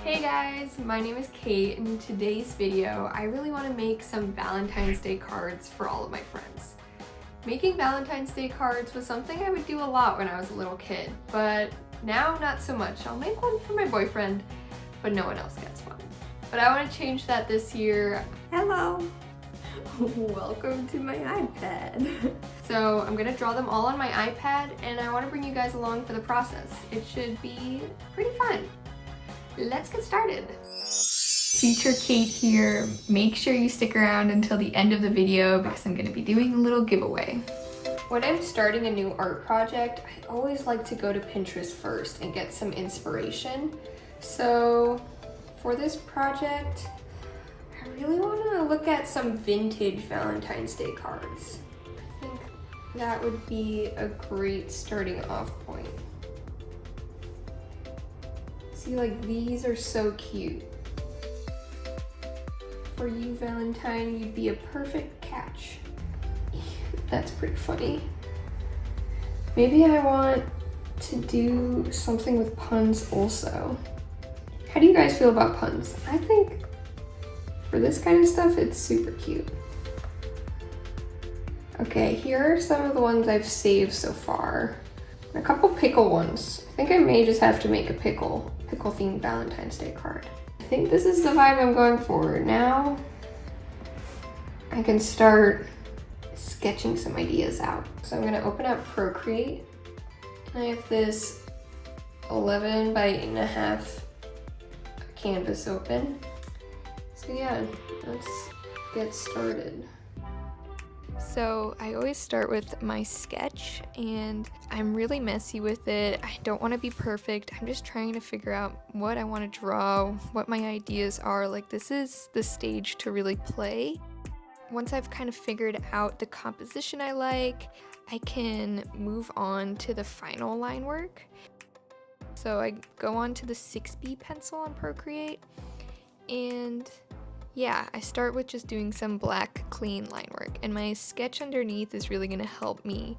Hey guys, my name is Kate, and in today's video, I really want to make some Valentine's Day cards for all of my friends. Making Valentine's Day cards was something I would do a lot when I was a little kid, but now not so much. I'll make one for my boyfriend, but no one else gets one. But I want to change that this year. Hello! Welcome to my iPad. So I'm gonna draw them all on my iPad, and I want to bring you guys along for the process. It should be pretty fun. Let's get started. Future Kate here. Make sure you stick around until the end of the video because I'm gonna be doing a little giveaway. When I'm starting a new art project, I always like to go to Pinterest first and get some inspiration. So for this project, I really want to look at some vintage Valentine's Day cards. I think that would be a great starting off point. See, like, these are so cute. For you, Valentine, you'd be a perfect catch. That's pretty funny. Maybe I want to do something with puns also. How do you guys feel about puns? I think for this kind of stuff, it's super cute. Okay, here are some of the ones I've saved so far. A couple pickle ones. I think I may just have to make a pickle themed Valentine's Day card. I think this is the vibe I'm going for. Now I can start sketching some ideas out. So I'm gonna open up Procreate. I have this 11 by 8.5 canvas open. So yeah, let's get started. So I always start with my sketch, and I'm really messy with it. I don't want to be perfect. I'm just trying to figure out what I want to draw, what my ideas are. Like, this is the stage to really play. Once I've kind of figured out the composition I like, I can move on to the final line work. So I go on to the 6B pencil on Procreate, and yeah, I start with just doing some black clean line work, and my sketch underneath is really going to help me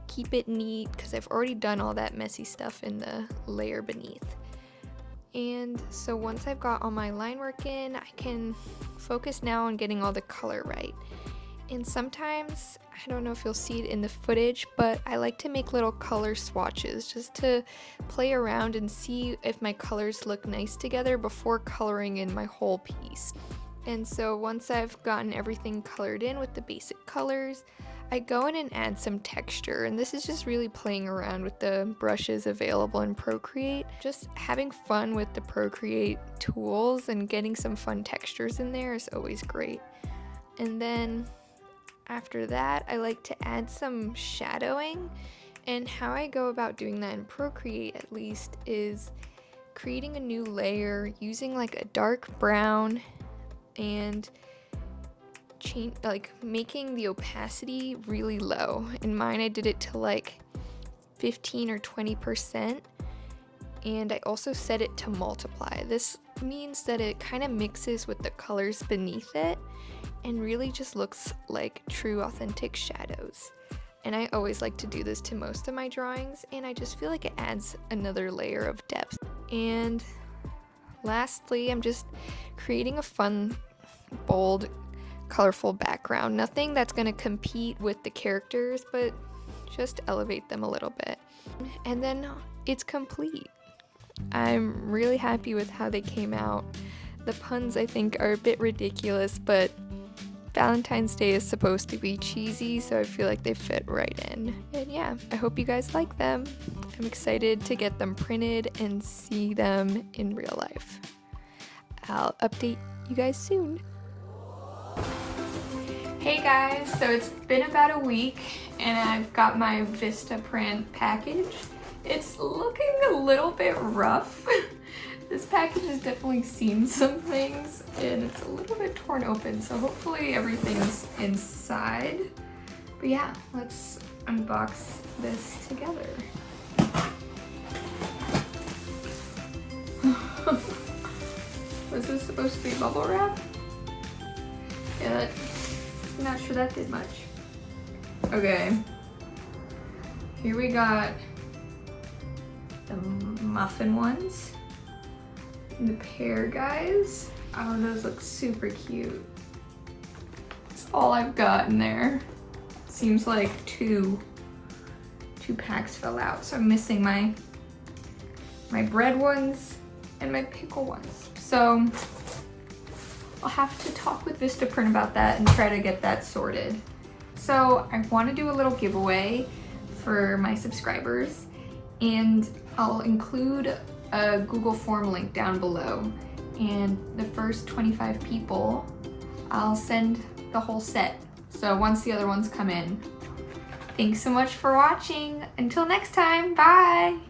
keep it neat because I've already done all that messy stuff in the layer beneath. And so once I've got all my line work in, I can focus now on getting all the color right. And sometimes, I don't know if you'll see it in the footage, but I like to make little color swatches just to play around and see if my colors look nice together before coloring in my whole piece. And so once I've gotten everything colored in with the basic colors, I go in and add some texture, and this is just really playing around with the brushes available in Procreate. Just having fun with the Procreate tools and getting some fun textures in there is always great. And then after that, I like to add some shadowing, and how I go about doing that in Procreate at least is creating a new layer using like a dark brown and making the opacity really low. In mine, I did it to like 15 or 20%, and I also set it to multiply. This means that it kind of mixes with the colors beneath it and really just looks like true authentic shadows. And I always like to do this to most of my drawings, and I just feel like it adds another layer of depth. And lastly, I'm just creating a fun, bold, colorful background. Nothing that's going to compete with the characters, but just elevate them a little bit. And then it's complete. I'm really happy with how they came out. The puns, I think, are a bit ridiculous, but Valentine's Day is supposed to be cheesy, so I feel like they fit right in. And yeah, I hope you guys like them. I'm excited to get them printed and see them in real life. I'll update you guys soon. Hey guys, so it's been about a week and I've got my Vistaprint package. It's looking a little bit rough. This package has definitely seen some things and it's a little bit torn open, so hopefully everything's inside. But yeah, let's unbox this together. Was this supposed to be bubble wrap? Yeah, I'm not sure that did much. Okay, here we got the muffin ones. the pear guys. Oh, those look super cute. That's all I've got in there. Seems like two packs fell out, so I'm missing my bread ones and my pickle ones. So I'll have to talk with Vistaprint about that and try to get that sorted. So I want to do a little giveaway for my subscribers, and I'll include a Google form link down below, and the first 25 people I'll send the whole set. So once the other ones come in. Thanks so much for watching. Until next time, bye!